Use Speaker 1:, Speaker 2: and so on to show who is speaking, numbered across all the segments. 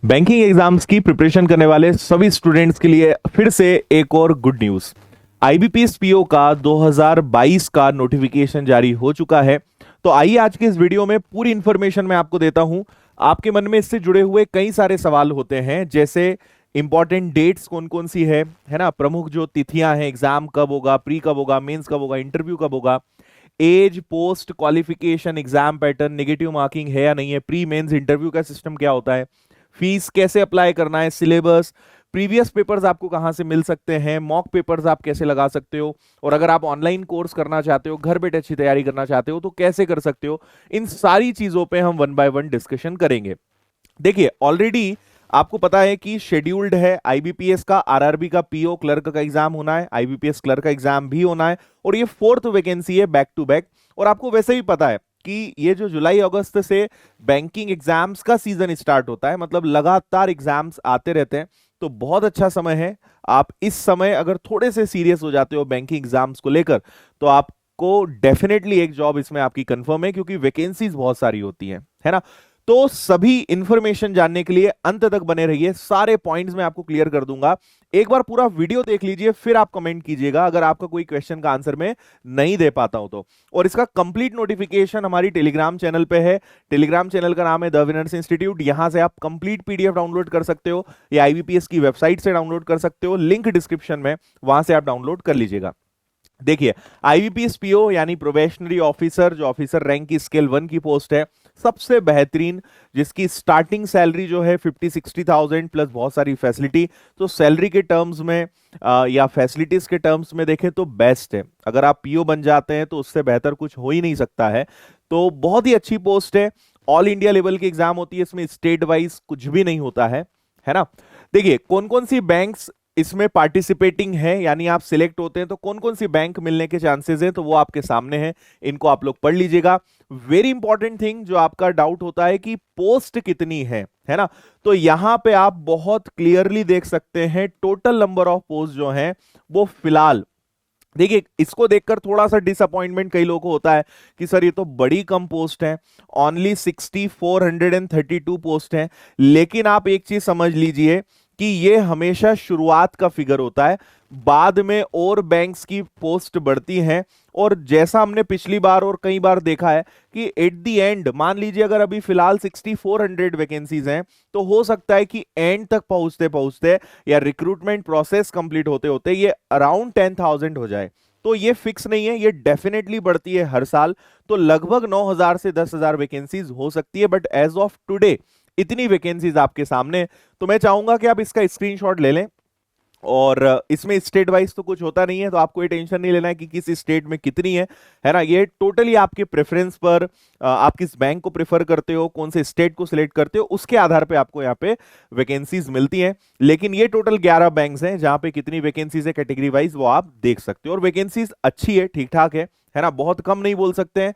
Speaker 1: Banking exams की preparation करने वाले सभी स्टूडेंट्स के लिए फिर से एक और गुड न्यूज। आईबीपीएस पीओ का 2022 का नोटिफिकेशन जारी हो चुका है। तो आइए आज के इस वीडियो में पूरी इंफॉर्मेशन मैं आपको देता हूं। आपके मन में इससे जुड़े हुए कई सारे सवाल होते हैं, जैसे इंपॉर्टेंट डेट्स कौन कौन सी है ना, प्रमुख जो तिथियां हैं, एग्जाम कब होगा, प्री कब होगा, मेंस कब होगा, इंटरव्यू कब होगा, age, post qualification, exam pattern, negative marking है या नहीं है, प्री मेंस इंटरव्यू का सिस्टम क्या होता है, फीस कैसे अप्लाई करना है, सिलेबस, प्रीवियस पेपर्स आपको कहां से मिल सकते हैं, मॉक पेपर्स आप कैसे लगा सकते हो, और अगर आप ऑनलाइन कोर्स करना चाहते हो, घर बैठे अच्छी तैयारी करना चाहते हो तो कैसे कर सकते हो। इन सारी चीजों पे हम वन बाय वन डिस्कशन करेंगे। देखिए, ऑलरेडी आपको पता है कि शेड्यूल्ड है आईबीपीएस का, आरआरबी का पीओ क्लर्क का एग्जाम होना है, आईबीपीएस क्लर्क का एग्जाम भी होना है, और ये फोर्थ वैकेंसी है बैक टू बैक। और आपको वैसे भी पता है कि ये जो जुलाई अगस्त से बैंकिंग एग्जाम्स का सीजन स्टार्ट होता है, मतलब लगातार एग्जाम्स आते रहते हैं, तो बहुत अच्छा समय है। आप इस समय अगर थोड़े से सीरियस हो जाते हो बैंकिंग एग्जाम्स को लेकर, तो आपको डेफिनेटली एक जॉब इसमें आपकी कंफर्म है, क्योंकि वैकेंसीज बहुत सारी होती हैं, है ना। तो सभी इंफॉर्मेशन जानने के लिए अंत तक बने रहिए, सारे पॉइंट्स मैं आपको क्लियर कर दूंगा। एक बार पूरा वीडियो देख लीजिए, फिर आप कमेंट कीजिएगा अगर आपका कोई क्वेश्चन का आंसर मैं नहीं दे पाता हूं तो। और इसका कंप्लीट नोटिफिकेशन हमारी टेलीग्राम चैनल पे है। टेलीग्राम चैनल का नाम है द विनर्स इंस्टीट्यूट। यहां से आप कंप्लीट पीडीएफ डाउनलोड कर सकते हो, या आईबीपीएस की वेबसाइट से डाउनलोड कर सकते हो, लिंक डिस्क्रिप्शन में, वहां से आप डाउनलोड कर लीजिएगा। देखिए, आईबीपीएस पीओ यानी प्रोबेशनरी ऑफिसर, जो ऑफिसर रैंक की स्केल 1 की पोस्ट है, सबसे बेहतरीन, जिसकी स्टार्टिंग सैलरी जो है 50-60,000 प्लस बहुत सारी फैसिलिटी। तो सैलरी के टर्म्स में या फैसिलिटीज के टर्म्स में देखें तो बेस्ट है। अगर आप पीओ बन जाते हैं तो उससे बेहतर कुछ हो ही नहीं सकता है। तो बहुत ही अच्छी पोस्ट है। ऑल इंडिया लेवल की एग्जाम होती है, इसमें स्टेट वाइज कुछ भी नहीं होता है ना। देखिए, कौन कौन सी बैंक्स इसमें पार्टिसिपेटिंग है, यानी आप सिलेक्ट होते हैं तो कौन कौन सी बैंक मिलने के चांसेस हैं, तो वो आपके सामने है। इनको आप लोग पढ़ लीजिएगा। वेरी इंपॉर्टेंट थिंग जो आपका डाउट होता है कि पोस्ट कितनी है ना, तो यहां पे आप बहुत क्लियरली देख सकते हैं टोटल नंबर ऑफ पोस्ट जो है वो फिलहाल। देखिए, इसको देखकर थोड़ा सा डिसअपॉइंटमेंट कई लोगों को होता है कि सर ये तो बड़ी कम पोस्ट है, ओनली 6432 पोस्ट है। लेकिन आप एक चीज समझ लीजिए कि ये हमेशा शुरुआत का फिगर होता है, बाद में और बैंक्स की पोस्ट बढ़ती हैं। और जैसा हमने पिछली बार और कई बार देखा है कि एट द एंड, मान लीजिए अगर अभी फिलहाल 6400 वैकेंसीज हैं, तो हो सकता है कि एंड तक पहुंचते पहुंचते या रिक्रूटमेंट प्रोसेस कंप्लीट होते होते ये अराउंड 10,000 हो जाए। तो ये फिक्स नहीं है, ये डेफिनेटली बढ़ती है हर साल। तो लगभग 9,000 से 10,000 वैकेंसीज हो सकती है, बट एज ऑफ टुडे इतनी वैकेंसीज आपके सामने। तो मैं चाहूंगा कि आप इसका स्क्रीनशॉट ले लें। और इसमें स्टेट वाइज तो कुछ होता नहीं है, तो आपको ये टेंशन नहीं लेना है कि किस स्टेट में कितनी है ना। ये टोटली आपके प्रेफरेंस पर, आप किस बैंक को प्रेफर करते हो, कौन से स्टेट को सिलेक्ट करते हो, उसके आधार पे आपको यहाँ पे वैकेंसीज मिलती हैं। लेकिन ये टोटल 11 बैंक्स हैं जहां पे कितनी वैकेंसीज है कैटेगरी वाइज, वो आप देख सकते हो। और वैकेंसीज अच्छी है, ठीक ठाक है ना, बहुत कम नहीं बोल सकते हैं,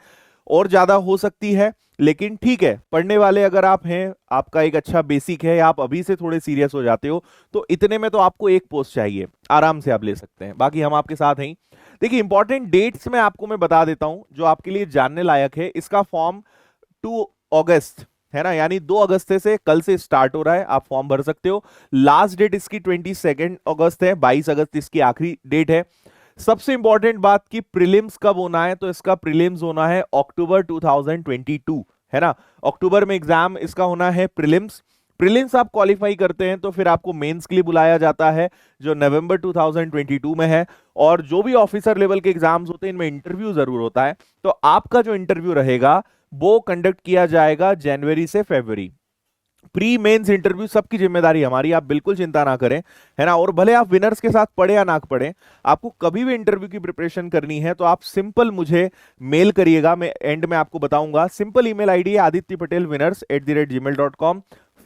Speaker 1: और ज्यादा हो सकती है, लेकिन ठीक है। पढ़ने वाले अगर आप हैं, आपका एक अच्छा बेसिक है, आप अभी से थोड़े सीरियस हो जाते हो, तो इतने में तो आपको एक पोस्ट चाहिए, आराम से आप ले सकते हैं। बाकी हम आपके साथ हैं। देखिए, इंपॉर्टेंट डेट्स में आपको मैं बता देता हूं जो आपके लिए जानने लायक है। इसका फॉर्म 2 अगस्त है ना, यानी 2 अगस्त से कल से स्टार्ट हो रहा है, आप फॉर्म भर सकते हो। लास्ट डेट इसकी 22 अगस्त है, 22 अगस्त इसकी आखिरी डेट है। सबसे इंपॉर्टेंट बात कि प्रीलिम्स कब होना है, तो इसका प्रीलिम्स होना है अक्टूबर 2022, है ना। अक्टूबर में एग्जाम इसका होना है प्रीलिम्स। प्रीलिम्स आप क्वालिफाई करते हैं तो फिर आपको मेंस के लिए बुलाया जाता है, जो नवंबर 2022 में है। और जो भी ऑफिसर लेवल के एग्जाम्स होते हैं, इनमें इंटरव्यू जरूर होता है। तो आपका जो इंटरव्यू रहेगा वो कंडक्ट किया जाएगा जनवरी से फरवरी। प्री मेंस इंटरव्यू सबकी जिम्मेदारी हमारी, आप बिल्कुल चिंता ना करें, है ना। और भले आप विनर्स के साथ पढ़े या ना पढ़े, आपको कभी भी इंटरव्यू की प्रिपरेशन करनी है तो आप सिंपल मुझे मेल करिएगा, मैं एंड में आपको बताऊंगा। सिंपल ईमेल आईडी है adityapatel.winners@gmail.com।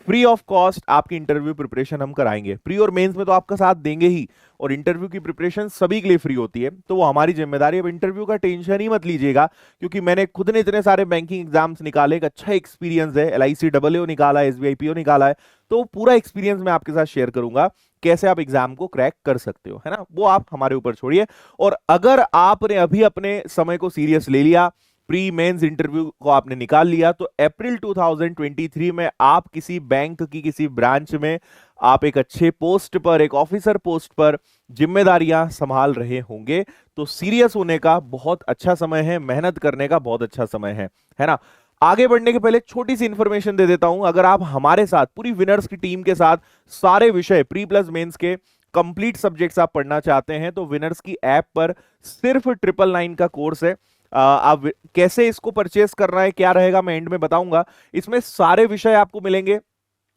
Speaker 1: फ्री ऑफ कॉस्ट आपकी इंटरव्यू प्रिपरेशन हम कराएंगे। प्री और मेंस में तो आपका साथ देंगे ही, और इंटरव्यू की प्रिपरेशन सभी के लिए फ्री होती है, तो वो हमारी जिम्मेदारी है। अब इंटरव्यू का टेंशन ही मत लीजिएगा, क्योंकि मैंने खुद ने इतने सारे बैंकिंग एग्जाम्स निकाले, एक अच्छा एक्सपीरियंस है। LIC AAO निकाला है, SBI PO निकाला है, तो पूरा एक्सपीरियंस मैं आपके साथ शेयर करूंगा, कैसे आप एग्जाम को क्रैक कर सकते हो, है ना। वो आप हमारे ऊपर छोड़िए। और अगर आपने अभी अपने समय को सीरियस ले लिया, प्री मेंस इंटरव्यू को आपने निकाल लिया, तो अप्रैल 2023 में आप किसी बैंक की किसी ब्रांच में आप एक अच्छे पोस्ट पर, एक ऑफिसर पोस्ट पर जिम्मेदारियां संभाल रहे होंगे। तो सीरियस होने का बहुत अच्छा समय है, मेहनत करने का बहुत अच्छा समय है ना। आगे बढ़ने के पहले छोटी सी इंफॉर्मेशन दे देता हूं। अगर आप हमारे साथ पूरी विनर्स की टीम के साथ सारे विषय प्री प्लस मेंस के कंप्लीट सब्जेक्ट्स आप पढ़ना चाहते हैं, तो विनर्स की ऐप पर सिर्फ 999 का कोर्स है। आप कैसे इसको परचेस करना है, क्या रहेगा, मैं एंड में बताऊंगा। इसमें सारे विषय आपको मिलेंगे,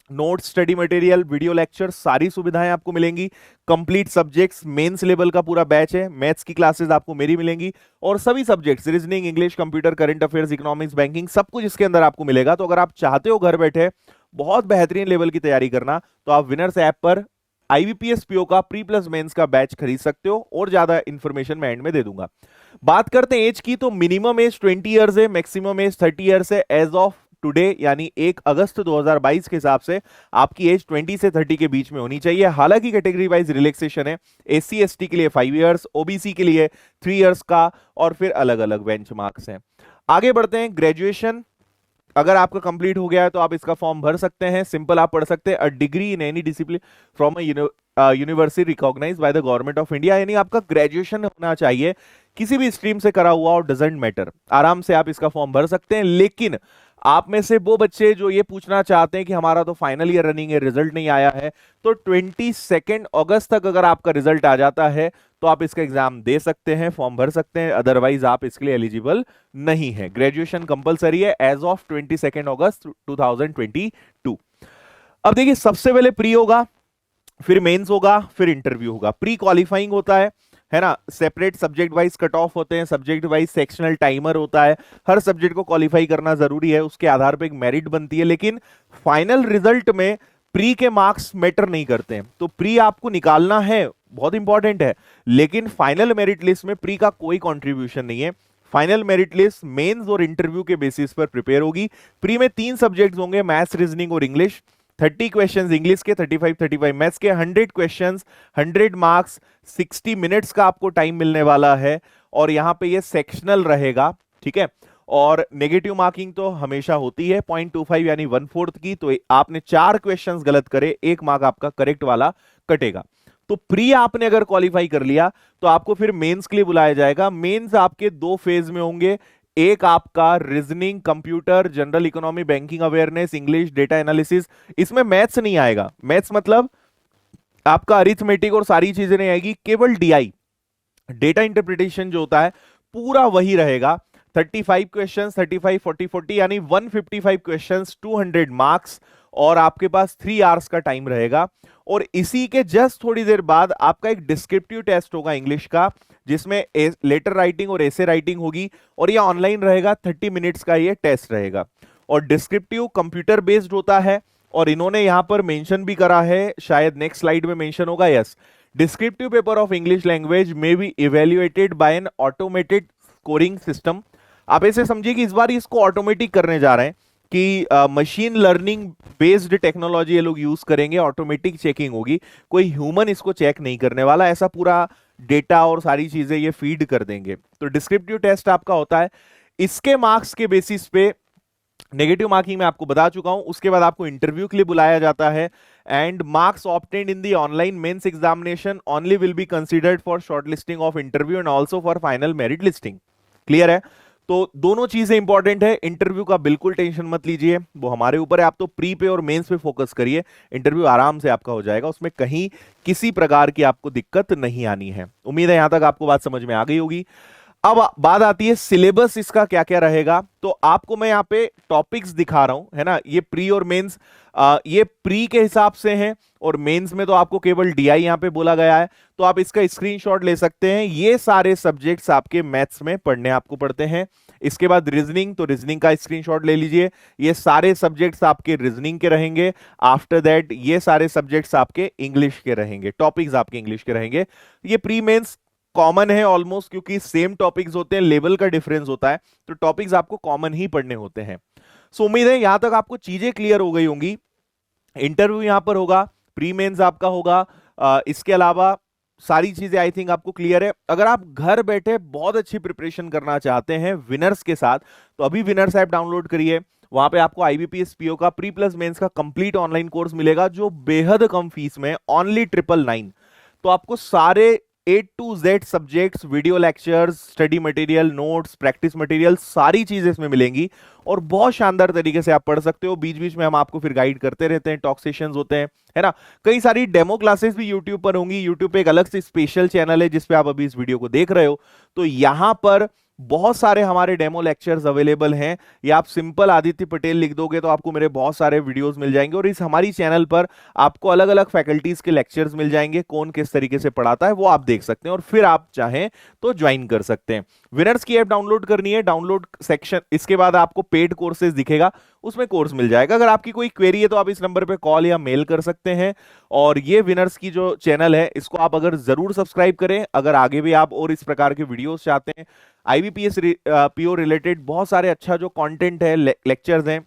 Speaker 1: note, study material, video lecture, सारी सुविधाएं आपको मिलेंगी। कंप्लीट सब्जेक्ट्स, मेंस लेवल का पूरा बैच है। मैथ्स की क्लासेस आपको मेरी मिलेंगी और सभी subjects, reasoning, English, computer, current affairs, economics, banking, सब कुछ इसके अंदर आपको मिलेगा। तो अगर आप चाहते हो घर बैठे बहुत बेहतरीन लेवल की तैयारी करना, तो आप विनर्स ऐप पर आईबीपीएस पीओ का प्री प्लस मेंस का बैच खरीद सकते हो, और ज्यादा इंफॉर्मेशन मैं एंड में दे दूंगा। बात करते हैं एज की, तो मिनिमम एज 20 इयर्स है, मैक्सिमम एज 30 इयर्स है। एज ऑफ टुडे यानी 1 अगस्त 2022 के हिसाब से आपकी एज 20 से 30 के बीच में होनी चाहिए। हालांकि कैटेगरी वाइज रिलैक्सेशन है, एससी एसटी के लिए 5 इयर्स, ओबीसी के लिए 3 इयर्स का, और फिर अलग अलग बेंचमार्क्स हैं। आगे बढ़ते हैं। ग्रेजुएशन अगर आपका कंप्लीट हो गया है तो आप इसका फॉर्म भर सकते हैं। सिंपल आप पढ़ सकते हैं, a degree in any discipline from a university recognised by the government of India, यानी आपका ग्रेजुएशन होना चाहिए, किसी भी स्ट्रीम से करा हुआ और डजंट मैटर। आराम से आप इसका फॉर्म भर सकते हैं। लेकिन आप में से वो बच्चे जो ये पूछना चाहते हैं कि हमारा तो फाइनल ईयर रनिंग है, रिजल्ट नहीं आया है, तो 22 अगस्त तक अगर आपका रिजल्ट आ जाता है तो आप इसका एग्जाम दे सकते हैं, फॉर्म भर सकते हैं। अदरवाइज आप इसके लिए एलिजिबल नहीं है। ग्रेजुएशन कंपलसरी है एज ऑफ 22 अगस्त 2022। अब देखिए, सबसे पहले प्री होगा, फिर मेंस होगा, फिर इंटरव्यू होगा। प्री क्वालिफाइंग होता है ना, separate subject wise cut off होते हैं, सब्जेक्ट वाइज सेक्शनल टाइमर होता है, हर सब्जेक्ट को क्वालिफाई करना जरूरी है, उसके आधार पे एक मेरिट बनती है। लेकिन फाइनल रिजल्ट में प्री के मार्क्स मैटर नहीं करते हैं। तो प्री आपको निकालना है, बहुत इंपॉर्टेंट है, लेकिन फाइनल मेरिट लिस्ट में प्री का कोई कंट्रीब्यूशन नहीं है। फाइनल मेरिट लिस्ट मेंस और इंटरव्यू के बेसिस पर प्रिपेयर होगी। प्री में 3 सब्जेक्ट्स होंगे, मैथ्स, रीजनिंग और इंग्लिश। 30 क्वेश्चंस इंग्लिश के, 35 मैथ्स के, 100 क्वेश्चंस, 100 मार्क्स, 60 मिनट्स का आपको टाइम मिलने वाला है। और यहां पे ये सेक्शनल रहेगा, ठीक है। और नेगेटिव मार्किंग तो हमेशा होती है 0.25 यानी 1/4 की। तो आपने 4 क्वेश्चंस गलत करे, 1 मार्क आपका करेक्ट वाला कटेगा। तो प्री आपने अगर क्वालिफाई कर लिया तो आपको फिर मेंस के लिए बुलाया जाएगा। मेंस आपके 2 फेज में होंगे, एक आपका reasoning, computer, general economy, banking awareness, English, data analysis. इसमें मैथ्स नहीं आएगा। मैथ्स मतलब आपका अरिथमेटिक और सारी चीजें नहीं आएगी, केवल डीआई, डेटा इंटरप्रिटेशन जो होता है पूरा वही रहेगा। 35 क्वेश्चंस, 35 40 40 यानी 155 क्वेश्चंस, 200 मार्क्स, और आपके पास 3 आवर्स का टाइम रहेगा। और इसी के जस्ट थोड़ी देर बाद आपका एक डिस्क्रिप्टिव टेस्ट होगा इंग्लिश का, जिसमें लेटर राइटिंग और एसे राइटिंग होगी, और यह ऑनलाइन रहेगा। 30 मिनट्स का ये टेस्ट रहेगा। और डिस्क्रिप्टिव कंप्यूटर बेस्ड होता है, और इन्होंने यहां पर मेंशन भी करा है, शायद नेक्स्ट स्लाइड में मेंशन होगा, yes, descriptive paper of English language may be evaluated by an automated scoring system. आप ऐसे समझिए कि इस बार इसको ऑटोमेटिक करने जा रहे हैं, कि मशीन लर्निंग बेस्ड टेक्नोलॉजी ये लोग यूज करेंगे, ऑटोमेटिक चेकिंग होगी, कोई ह्यूमन इसको चेक नहीं करने वाला। ऐसा पूरा डेटा और सारी चीजें ये फीड कर देंगे। तो डिस्क्रिप्टिव टेस्ट आपका होता है, इसके मार्क्स के बेसिस पे नेगेटिव मार्किंग में आपको बता चुका हूं। उसके बाद आपको इंटरव्यू के लिए बुलाया जाता है, and marks obtained in the online mains examination only will be considered for shortlisting of interview and also for final merit listing. Clear है? तो दोनों चीजें इंपॉर्टेंट है। इंटरव्यू का बिल्कुल टेंशन मत लीजिए, वो हमारे ऊपर है। आप तो प्री पे और मेंस पे फोकस करिए, इंटरव्यू आराम से आपका हो जाएगा, उसमें कहीं किसी प्रकार की आपको दिक्कत नहीं आनी है। उम्मीद है यहां तक आपको बात समझ में आ गई होगी। अब बात आती है सिलेबस इसका क्या क्या रहेगा। तो आपको मैं यहाँ पे टॉपिक्स दिखा रहा हूं, है ना। ये प्री और मेंस, ये प्री के हिसाब से हैं, और मेंस में तो आपको केवल डीआई यहाँ पे बोला गया है। तो आप इसका स्क्रीनशॉट ले सकते हैं। ये सारे सब्जेक्ट्स आपके मैथ्स में पढ़ने आपको पड़ते हैं। इसके बाद रीजनिंग, तो रीजनिंग का स्क्रीनशॉट ले लीजिए। ये सारे सब्जेक्ट्स आपके रीजनिंग के रहेंगे। आफ्टर दैट ये सारे सब्जेक्ट्स आपके इंग्लिश के रहेंगे, टॉपिक्स आपके इंग्लिश के रहेंगे। ये प्री मेंस कॉमन है ऑलमोस्ट, क्योंकि सेम टॉपिक्स होते हैं, लेवल का डिफरेंस होता है, तो टॉपिक्स आपको कॉमन ही पढ़ने होते हैं। सो उम्मीद है यहां तक आपको चीजें क्लियर हो गई होंगी। इंटरव्यू यहां पर होगा, प्री मेंस आपका होगा। इसके अलावा सारी चीजें आई थिंक आपको क्लियर है। अगर आप घर बैठे बहुत अच्छी प्रिपरेशन करना चाहते हैं विनर्स के साथ, तो अभी विनर्स ऐप डाउनलोड करिए। वहां पे आपको आईबीपीएस पीओ का प्री प्लस मेंस का कंप्लीट ऑनलाइन कोर्स मिलेगा, जो बेहद कम फीस में, ओनली 999। तो आपको सारे A to Z subjects, video lectures, study material, notes, practice material, सारी चीजें इसमें मिलेंगी और बहुत शानदार तरीके से आप पढ़ सकते हो। बीच बीच में हम आपको फिर गाइड करते रहते हैं, टॉक सेशंस होते हैं, है ना। कई सारी डेमो क्लासेस भी यूट्यूब पर होंगी। यूट्यूब पे एक अलग से स्पेशल चैनल है जिसपे आप अभी इस वीडियो को देख रहे हो, तो यहां पर बहुत सारे हमारे डेमो लेक्चर्स अवेलेबल हैं। या आप सिंपल आदित्य पटेल लिख दोगे तो आपको मेरे बहुत सारे वीडियोस मिल जाएंगे। और इस हमारी चैनल पर आपको अलग अलग फैकल्टीज के लेक्चर्स मिल जाएंगे, कौन किस तरीके से पढ़ाता है वो आप देख सकते हैं और फिर आप चाहें तो ज्वाइन कर सकते हैं। विनर्स की ऐप डाउनलोड करनी है, डाउनलोड सेक्शन, इसके बाद आपको पेड कोर्सेज दिखेगा, उसमें कोर्स मिल जाएगा। अगर आपकी कोई क्वेरी है तो आप इस नंबर पे कॉल या मेल कर सकते हैं। और ये विनर्स की जो चैनल है इसको आप अगर जरूर सब्सक्राइब करें। अगर आगे भी आप और इस प्रकार के वीडियोस चाहते हैं, आईबीपीएस पीओ रिलेटेड बहुत सारे अच्छा जो कंटेंट है, लेक्चर्स हैं,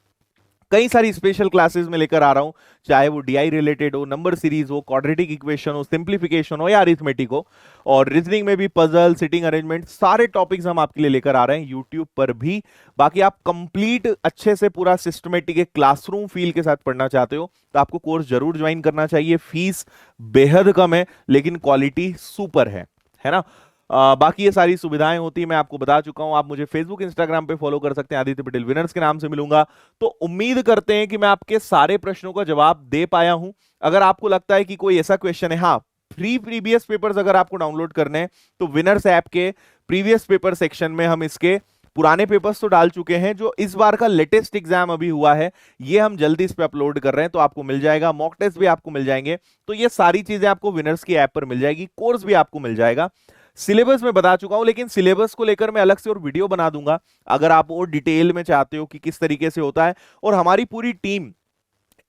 Speaker 1: कई सारी स्पेशल क्लासेस में लेकर आ रहा हूं, चाहे वो डीआई रिलेटेड हो, नंबर सीरीज हो, क्वाड्रेटिक इक्वेशन हो, सिंप्लीफिकेशन हो या अरिथमेटिक हो, और रीजनिंग में भी पजल, सिटिंग अरेंजमेंट, सारे टॉपिक्स हम आपके लिए लेकर आ रहे हैं यूट्यूब पर भी। बाकी आप कंप्लीट अच्छे से पूरा सिस्टमेटिक एक क्लासरूम फील के साथ पढ़ना चाहते हो तो आपको कोर्स जरूर ज्वाइन करना चाहिए। फीस बेहद कम है लेकिन क्वालिटी सुपर है ना। बाकी ये सारी सुविधाएं होती है, मैं आपको बता चुका हूं। आप मुझे फेसबुक, इंस्टाग्राम पे फॉलो कर सकते हैं, आदित्य पटेल विनर्स के नाम से मिलूंगा। तो उम्मीद करते हैं कि मैं आपके सारे प्रश्नों का जवाब दे पाया हूं। अगर आपको लगता है कि कोई ऐसा क्वेश्चन है, हाँ, फ्री प्रीवियस पेपर्स अगर आपको डाउनलोड करने हैं तो विनर्स ऐप के प्रीवियस पेपर सेक्शन में हम इसके पुराने पेपर्स तो डाल चुके हैं। जो इस बार का लेटेस्ट एग्जाम अभी हुआ है ये हम जल्दी इस पे अपलोड कर रहे हैं, तो आपको मिल जाएगा। मॉक टेस्ट भी आपको मिल जाएंगे। तो ये सारी चीजें आपको विनर्स की ऐप पर मिल जाएगी, कोर्स भी आपको मिल जाएगा। सिलेबस में बता चुका हूं, लेकिन सिलेबस को लेकर मैं अलग से और वीडियो बना दूंगा अगर आप और डिटेल में चाहते हो कि किस तरीके से होता है। और हमारी पूरी टीम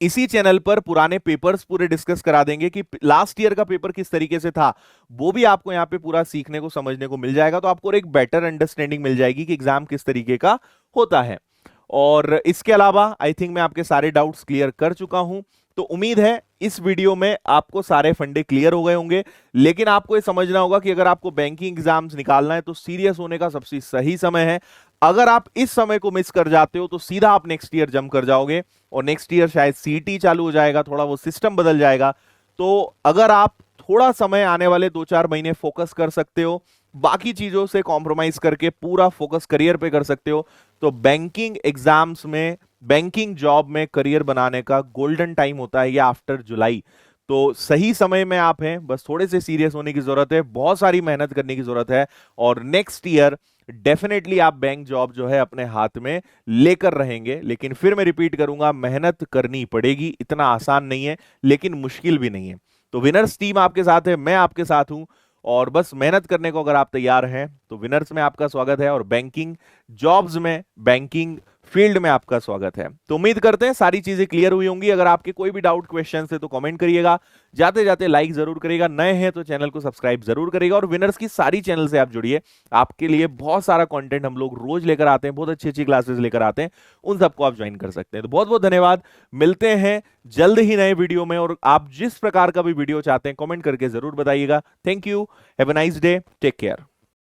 Speaker 1: इसी चैनल पर पुराने पेपर्स पूरे डिस्कस करा देंगे कि लास्ट ईयर का पेपर किस तरीके से था, वो भी आपको यहां पे पूरा सीखने को, समझने को मिल जाएगा। तो आपको एक बेटर अंडरस्टैंडिंग मिल जाएगी कि एग्जाम किस तरीके का होता है। और इसके अलावा आई थिंक मैं आपके सारे डाउट्स क्लियर कर चुका हूं। तो उम्मीद है इस वीडियो में आपको सारे फंडे क्लियर हो गए होंगे। लेकिन आपको ये समझना होगा कि अगर आपको बैंकिंग एग्जाम्स निकालना है तो सीरियस होने का सबसे सही समय है। अगर आप इस समय को मिस कर जाते हो तो सीधा आप नेक्स्ट ईयर जंप कर जाओगे, और नेक्स्ट ईयर शायद सीटी चालू हो जाएगा, थोड़ा वो सिस्टम बदल जाएगा। तो अगर आप थोड़ा समय आने वाले 2-4 महीने फोकस कर सकते हो, बाकी चीजों से कॉम्प्रोमाइज करके पूरा फोकस करियर पे कर सकते हो, तो बैंकिंग एग्जाम्स में, बैंकिंग जॉब में करियर बनाने का गोल्डन टाइम होता है ये आफ्टर जुलाई। तो सही समय में आप हैं, बस थोड़े से सीरियस होने की जरूरत है, बहुत सारी मेहनत करने की जरूरत है, और नेक्स्ट ईयर डेफिनेटली आप बैंक जॉब जो है अपने हाथ में लेकर रहेंगे। लेकिन फिर मैं रिपीट करूंगा, मेहनत करनी पड़ेगी, इतना आसान नहीं है लेकिन मुश्किल भी नहीं है। तो विनर्स टीम आपके साथ है, मैं आपके साथ हूं, और बस मेहनत करने को अगर आप तैयार हैं तो विनर्स में आपका स्वागत है, और बैंकिंग जॉब्स में, बैंकिंग फील्ड में आपका स्वागत है। तो उम्मीद करते हैं सारी चीजें क्लियर हुई होंगी। अगर आपके कोई भी डाउट, क्वेश्चन है तो कमेंट करिएगा, जाते जाते लाइक जरूर करिएगा, नए हैं तो चैनल को सब्सक्राइब जरूर करिएगा, और विनर्स की सारी चैनल से आप जुड़िए। आपके लिए बहुत सारा कंटेंट हम लोग रोज लेकर आते हैं, बहुत अच्छी अच्छी क्लासेस लेकर आते हैं, उन सबको आप ज्वाइन कर सकते हैं। तो बहुत बहुत धन्यवाद, मिलते हैं जल्द ही नए वीडियो में। और आप जिस प्रकार का भी वीडियो चाहते हैं कमेंट करके जरूर बताइएगा। Thank you, have a nice day, take care.